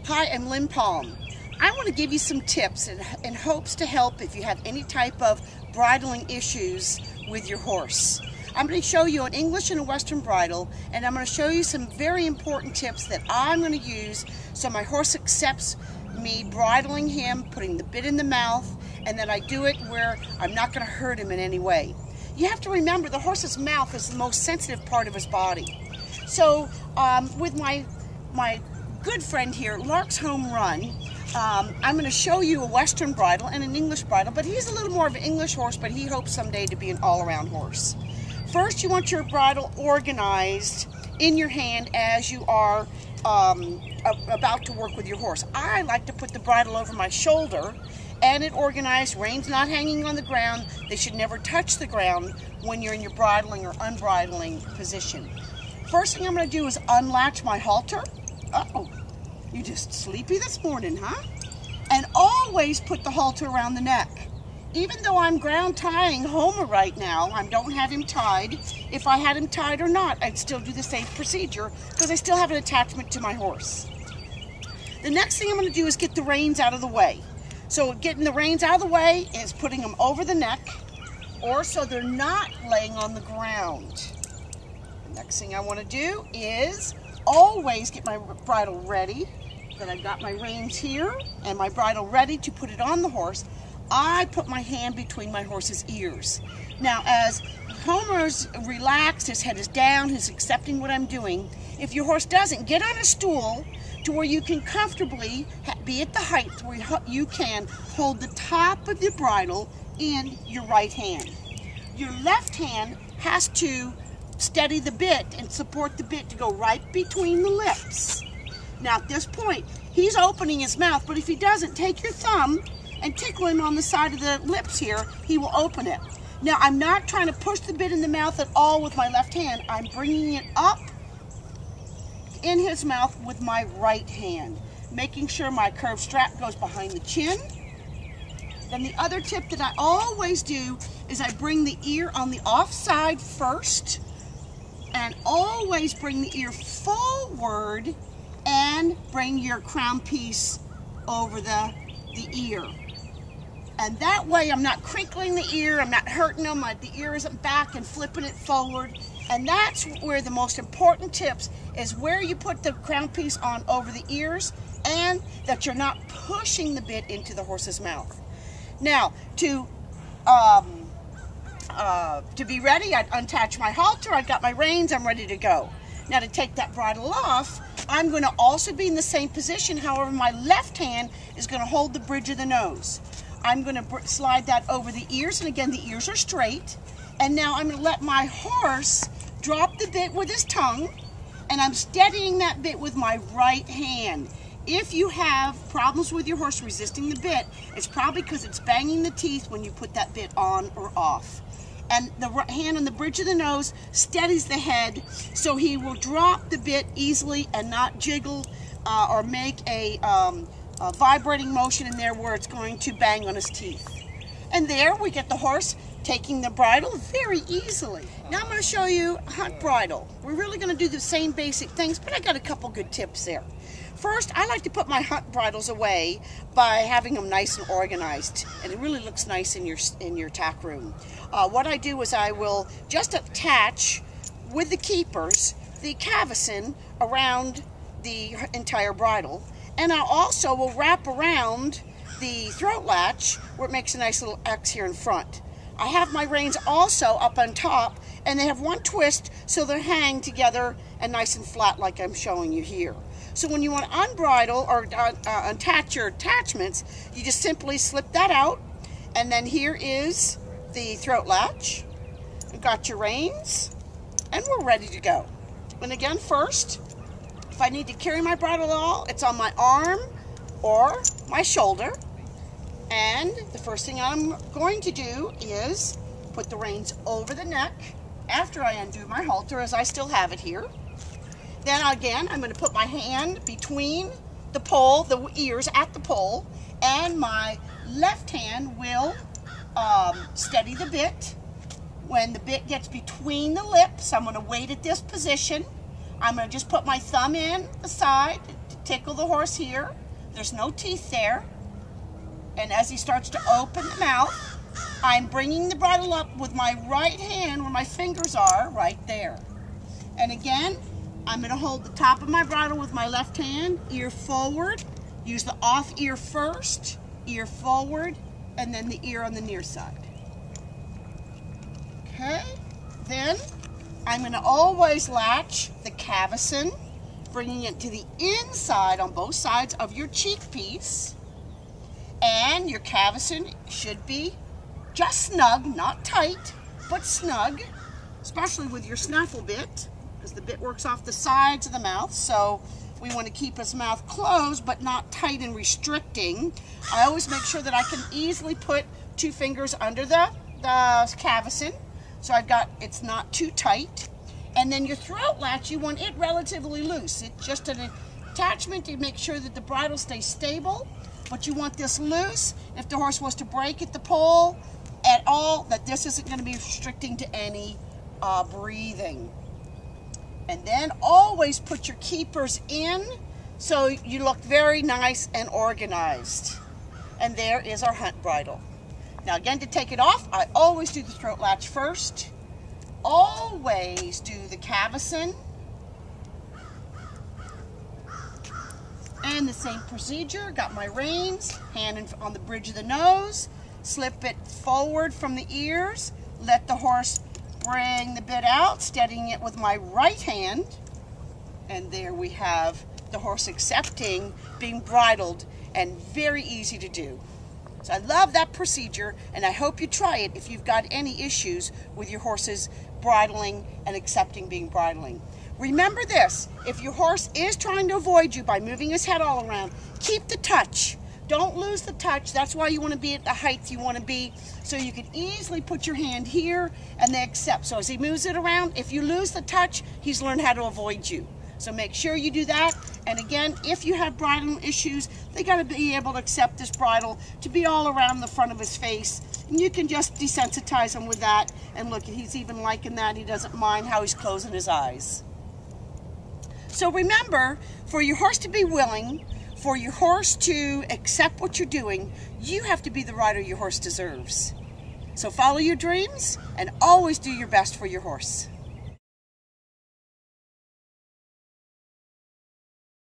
Hi, I'm Lynn Palm. I want to give you some tips in hopes to help if you have any type of bridling issues with your horse. I'm going to show you an English and a Western bridle, and I'm going to show you some very important tips that I'm going to use so my horse accepts me bridling him, putting the bit in the mouth, and that I do it where I'm not going to hurt him in any way. You have to remember the horse's mouth is the most sensitive part of his body. So with my good friend here, Lark's Home Run, I'm going to show you a Western bridle and an English bridle, but he's a little more of an English horse, but he hopes someday to be an all-around horse. First, you want your bridle organized in your hand as you are about to work with your horse. I like to put the bridle over my shoulder and it organized, reins not hanging on the ground. They should never touch the ground when you're in your bridling or unbridling position. First thing I'm going to do is unlatch my halter. Uh-oh, you just sleepy this morning, huh? And always put the halter around the neck. Even though I'm ground tying Homer right now, I don't have him tied. If I had him tied or not, I'd still do the same procedure because I still have an attachment to my horse. The next thing I'm going to do is get the reins out of the way. So getting the reins out of the way is putting them over the neck, or so they're not laying on the ground. The next thing I want to do is always get my bridle ready. Then I've got my reins here and my bridle ready to put it on the horse. I put my hand between my horse's ears. Now, as Homer's relaxed, his head is down, he's accepting what I'm doing. If your horse doesn't, get on a stool to where you can comfortably be at the height where you can hold the top of the bridle in your right hand. Your left hand has to steady the bit and support the bit to go right between the lips. Now at this point, he's opening his mouth, but if he doesn't, take your thumb and tickle him on the side of the lips here, he will open it. Now I'm not trying to push the bit in the mouth at all with my left hand. I'm bringing it up in his mouth with my right hand, making sure my curved strap goes behind the chin. Then the other tip that I always do is I bring the ear on the off side first, and always bring the ear forward and bring your crown piece over the ear. And that way I'm not crinkling the ear, I'm not hurting them, the ear isn't back and flipping it forward. And that's where the most important tips is, where you put the crown piece on over the ears and that you're not pushing the bit into the horse's mouth. Now, to be ready, I'd unattach my halter, I've got my reins, I'm ready to go. Now to take that bridle off, I'm going to also be in the same position, however my left hand is going to hold the bridge of the nose. I'm going to slide that over the ears, and again the ears are straight. And now I'm going to let my horse drop the bit with his tongue, and I'm steadying that bit with my right hand. If you have problems with your horse resisting the bit, it's probably because it's banging the teeth when you put that bit on or off. And the right hand on the bridge of the nose steadies the head, so he will drop the bit easily and not jiggle or make a vibrating motion in there where it's going to bang on his teeth. And there we get the horse taking the bridle very easily. Now I'm going to show you hunt bridle. We're really going to do the same basic things, but I got a couple good tips there. First, I like to put my hunt bridles away by having them nice and organized, and it really looks nice in your tack room. What I do is I will just attach with the keepers the cavesson around the entire bridle, and I also will wrap around the throat latch where it makes a nice little X here in front. I have my reins also up on top, and they have one twist so they hang together and nice and flat like I'm showing you here. So when you want to unbridle or attach your attachments, you just simply slip that out, and then here is the throat latch. You've got your reins, and we're ready to go. And again, first, if I need to carry my bridle at all, it's on my arm or my shoulder. And the first thing I'm going to do is put the reins over the neck after I undo my halter, as I still have it here. Then again, I'm going to put my hand between the pole, the ears at the pole, and my left hand will steady the bit. When the bit gets between the lips, I'm going to wait at this position. I'm going to just put my thumb in the side tickle the horse here. There's no teeth there. And as he starts to open the mouth, I'm bringing the bridle up with my right hand where my fingers are, right there. And again, I'm going to hold the top of my bridle with my left hand, ear forward. Use the off ear first, ear forward, and then the ear on the near side. Okay, then I'm going to always latch the cavesson, bringing it to the inside on both sides of your cheek piece. And your cavesson should be just snug, not tight, but snug, especially with your snaffle bit, because the bit works off the sides of the mouth, so we want to keep his mouth closed, but not tight and restricting. I always make sure that I can easily put 2 fingers under the cavesson, so it's not too tight. And then your throat latch, you want it relatively loose. It's just an attachment to make sure that the bridle stays stable, but you want this loose. If the horse was to break at the pole at all, that this isn't going to be restricting to any breathing. And then always put your keepers in so you look very nice and organized. And there is our hunt bridle. Now again, to take it off, I always do the throat latch first. Always do the cavesson. And the same procedure, got my reins, hand on the bridge of the nose, slip it forward from the ears, let the horse bring the bit out, steadying it with my right hand, and there we have the horse accepting being bridled, and very easy to do. So I love that procedure, and I hope you try it if you've got any issues with your horse's bridling and accepting being bridling. Remember this, if your horse is trying to avoid you by moving his head all around, keep the touch. Don't lose the touch. That's why you want to be at the height you want to be, so you can easily put your hand here and they accept. So as he moves it around, if you lose the touch, he's learned how to avoid you. So make sure you do that. And again, if you have bridle issues, they got to be able to accept this bridle to be all around the front of his face. And you can just desensitize him with that. And look, he's even liking that. He doesn't mind how he's closing his eyes. So remember, for your horse to be willing, for your horse to accept what you're doing, you have to be the rider your horse deserves. So follow your dreams and always do your best for your horse.